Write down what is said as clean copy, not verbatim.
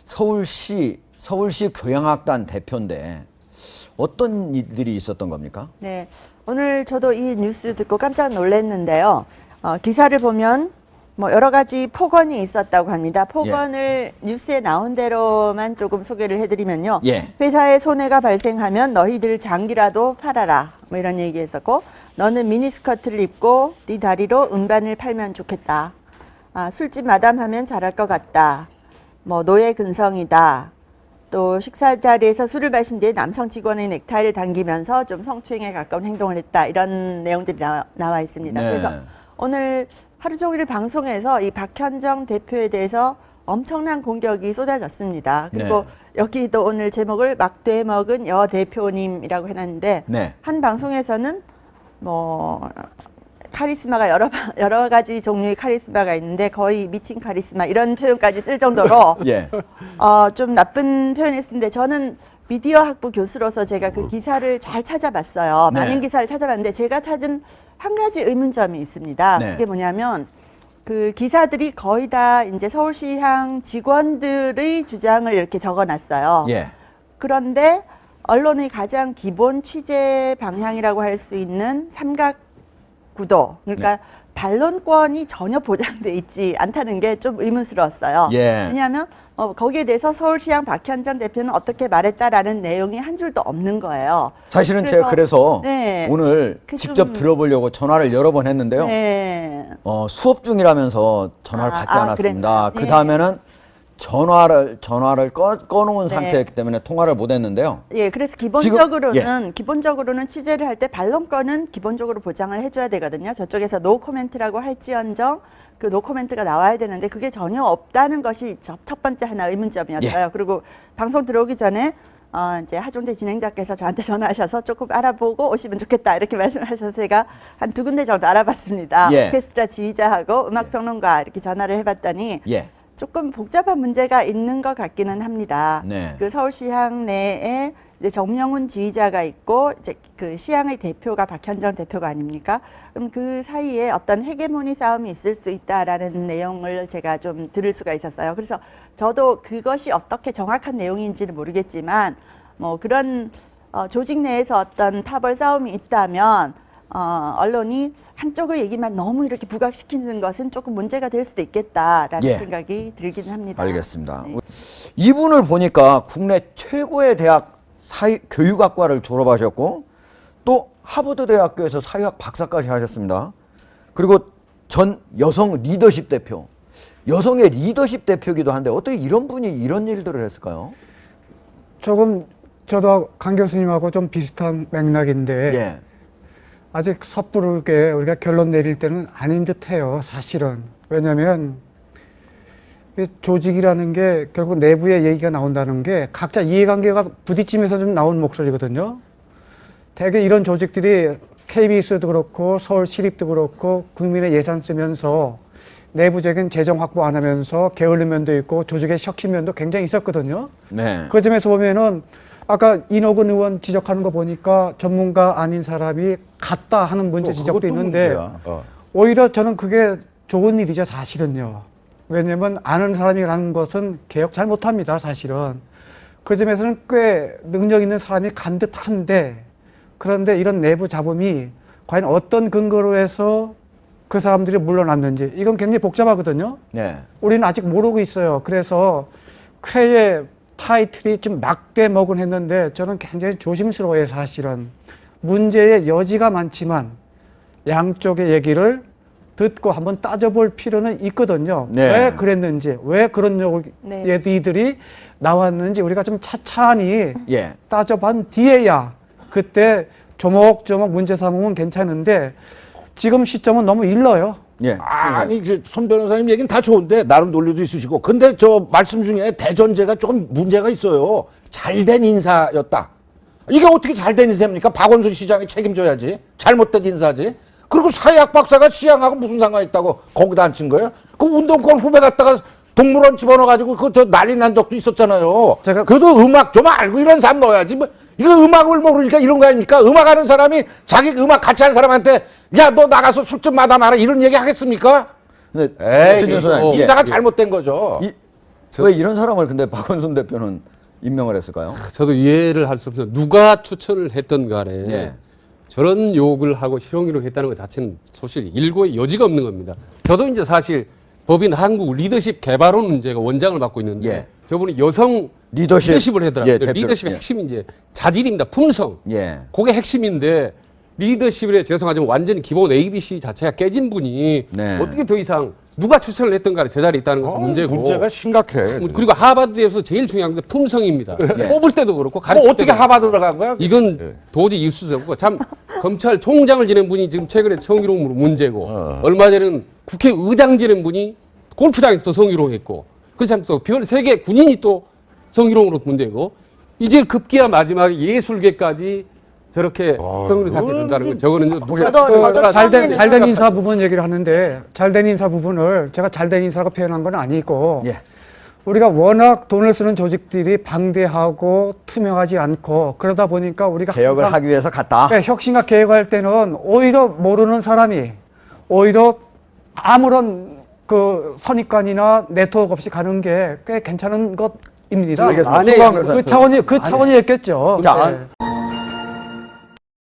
서울시 교향악단 대표인데 어떤 일들이 있었던 겁니까? 네, 오늘 저도 이 뉴스 듣고 깜짝 놀랐는데요. 기사를 보면 뭐 여러 가지 폭언이 있었다고 합니다. 폭언을 뉴스에 나온 대로만 조금 소개를 해드리면요. 예. 회사에 손해가 발생하면 너희들 장기라도 팔아라. 뭐 이런 얘기 했었고, 너는 미니스커트를 입고 네 다리로 음반을 팔면 좋겠다. 술집 마담 하면 잘할 것 같다. 뭐 노예 근성이다. 또 식사 자리에서 술을 마신 뒤에 남성 직원의 넥타이를 당기면서 좀 성추행에 가까운 행동을 했다. 이런 내용들이 나와 있습니다. 네. 그래서 오늘 하루 종일 방송에서 이 박현정 대표에 대해서 엄청난 공격이 쏟아졌습니다. 그리고 네. 여기도 오늘 제목을 막돼 먹은 여 대표님이라고 해놨는데 네. 한 방송에서는 뭐 카리스마가 여러 가지 종류의 카리스마가 있는데 거의 미친 카리스마 이런 표현까지 쓸 정도로 예. 좀 나쁜 표현을 쓰는데 저는 미디어 학부 교수로서 제가 그 기사를 잘 찾아봤어요. 네. 많은 기사를 찾아봤는데 제가 찾은 한 가지 의문점이 있습니다. 네. 그게 뭐냐면 그 기사들이 거의 다 이제 서울시향 직원들의 주장을 이렇게 적어놨어요. 예. 그런데 언론의 가장 기본 취재 방향이라고 할 수 있는 삼각 구도, 그러니까 네. 반론권이 전혀 보장돼 있지 않다는 게 좀 의문스러웠어요. 예. 왜냐하면 거기에 대해서 서울시장 박현정 대표는 어떻게 말했다라는 내용이 한 줄도 없는 거예요. 사실은 제가 그래서 네, 오늘 직접 들어보려고 전화를 여러 번 했는데요. 네. 수업 중이라면서 전화를 받지 않았습니다. 그래. 그 다음에는 전화를 꺼놓은 네. 상태였기 때문에 통화를 못 했는데요. 예, 그래서 기본적으로는 취재를 할 때 반론권은 기본적으로 보장을 해줘야 되거든요. 저쪽에서 노 코멘트라고 할지언정 그 노 코멘트가 나와야 되는데 그게 전혀 없다는 것이 첫 번째 하나 의문점이었어요. 예. 그리고 방송 들어오기 전에 이제 하종대 진행자께서 저한테 전화하셔서 조금 알아보고 오시면 좋겠다 이렇게 말씀하셔서 제가 한 2군데 정도 알아봤습니다. 예. 오케스트라 지휘자하고 음악평론가 이렇게 전화를 해봤더니 예. 조금 복잡한 문제가 있는 것 같기는 합니다. 네. 그 서울시향 내에 이제 정명훈 지휘자가 있고 이제 그 시향의 대표가 박현정 대표가 아닙니까? 그럼 그 사이에 어떤 헤게모니 싸움이 있을 수 있다라는 내용을 제가 좀 들을 수가 있었어요. 그래서 저도 그것이 어떻게 정확한 내용인지는 모르겠지만 뭐 그런 조직 내에서 어떤 파벌 싸움이 있다면 언론이 한쪽의 얘기만 너무 이렇게 부각시키는 것은 조금 문제가 될 수도 있겠다라는 예. 생각이 들기는 합니다. 알겠습니다. 네. 이분을 보니까 국내 최고의 대학 교육학과를 졸업하셨고 또 하버드 대학교에서 사회학 박사까지 하셨습니다. 그리고 전 여성 리더십 대표, 여성의 리더십 대표기도 한데 어떻게 이런 분이 이런 일들을 했을까요? 조금 저도 강 교수님하고 좀 비슷한 맥락인데 예. 아직 섣부르게 우리가 결론 내릴 때는 아닌 듯해요. 사실은. 왜냐하면 조직이라는 게 결국 내부의 얘기가 나온다는 게 각자 이해관계가 부딪히면서 좀 나온 목소리거든요. 대개 이런 조직들이 KBS도 그렇고 서울시립도 그렇고 국민의 예산 쓰면서 내부적인 재정 확보 안 하면서 게을른 면도 있고 조직의 혁신 면도 굉장히 있었거든요. 네. 그 점에서 보면은 아까 인호근 의원 지적하는 거 보니까 전문가 아닌 사람이 같다 하는 문제 지적도 있는데 오히려 저는 그게 좋은 일이죠, 사실은요. 왜냐면 아는 사람이라는 것은 개혁 잘 못합니다, 사실은. 그 점에서는 꽤 능력 있는 사람이 간 듯한데 그런데 이런 내부 잡음이 과연 어떤 근거로 해서 그 사람들이 물러났는지 이건 굉장히 복잡하거든요. 네. 우리는 아직 모르고 있어요. 그래서 쾌의 타이틀이 좀 막대먹은 했는데 저는 굉장히 조심스러워요, 사실은. 문제의 여지가 많지만 양쪽의 얘기를 듣고 한번 따져볼 필요는 있거든요. 네. 왜 그랬는지, 왜 그런 네. 얘기들이 나왔는지 우리가 좀 차차히 예. 따져본 뒤에야 그때 조목조목 문제 삼으면 괜찮은데 지금 시점은 너무 일러요. 예. 아니, 손 변호사님 얘기는 다 좋은데, 나름 논리도 있으시고. 근데 저 말씀 중에 대전제가 조금 문제가 있어요. 잘된 인사였다. 이게 어떻게 잘된 인사입니까? 박원순 시장이 책임져야지. 잘못된 인사지. 그리고 사회학 박사가 시향하고 무슨 상관이 있다고 거기다 앉힌 거예요? 그 운동권 후배 갔다가 동물원 집어넣어가지고 그거 저 난리 난 적도 있었잖아요. 그래도 음악 좀 알고 이런 사람 넣어야지. 뭐, 이거 음악을 모르니까 이런 거 아닙니까? 음악 하는 사람이 자기 음악 같이 하는 사람한테 야, 너 나가서 술 좀 마다 마라 이런 얘기 하겠습니까? 근데 에이, 박진영 소장님, 인사가 잘못된 거죠. 왜 이런 사람을 근데 박원순 대표는 임명을 했을까요? 저도 이해를 할 수 없어요. 누가 추천을 했던 간에 예. 저런 욕을 하고 실형기록 했다는 것 자체는 사실 일고의 여지가 없는 겁니다. 저도 이제 사실 법인 한국 리더십 개발원 제가 원장을 맡고 있는데 예. 저분이 여성 리더십. 리더십을 하더라고요. 예, 대표. 리더십의 예. 핵심이 이제 자질입니다. 품성. 예. 그게 핵심인데 리더십에 죄송하지만 완전히 기본 ABC 자체가 깨진 분이 네. 어떻게 더 이상 누가 추천을 했던 간에 저 자리에 있다는 것은 문제고 문제가 심각해. 그리고 하버드에서 제일 중요한 게 품성입니다. 예. 뽑을 때도 그렇고 뭐 가르칠 어떻게 때도 하버드 들어간 거야? 이건 예. 도저히 있을 수 없고 참 검찰총장을 지낸 분이 지금 최근에 성희롱으로 문제고 얼마 전에는 국회의장 지낸 분이 골프장에서 또 성희롱했고 그래서 참 또 별 세계 군인이 또 성희롱으로 문제고 이제 급기야 마지막에 예술계까지 저렇게 성희롱 사건이 된다는 건 저거는 저도 잘된 인사 부분 얘기를 하는데 잘된 인사 부분을 제가 잘된 인사라고 표현한 건 아니고 예. 우리가 워낙 돈을 쓰는 조직들이 방대하고 투명하지 않고 그러다 보니까 우리가 개혁을 항상 하기 위해서 갔다. 네, 혁신과 개혁할 때는 오히려 모르는 사람이 오히려 아무런 그 선입관이나 네트워크 없이 가는 게 꽤 괜찮은 것입니다. 알겠습니다. 안에 소강 변호사. 그 차원이었겠죠. 자, 네.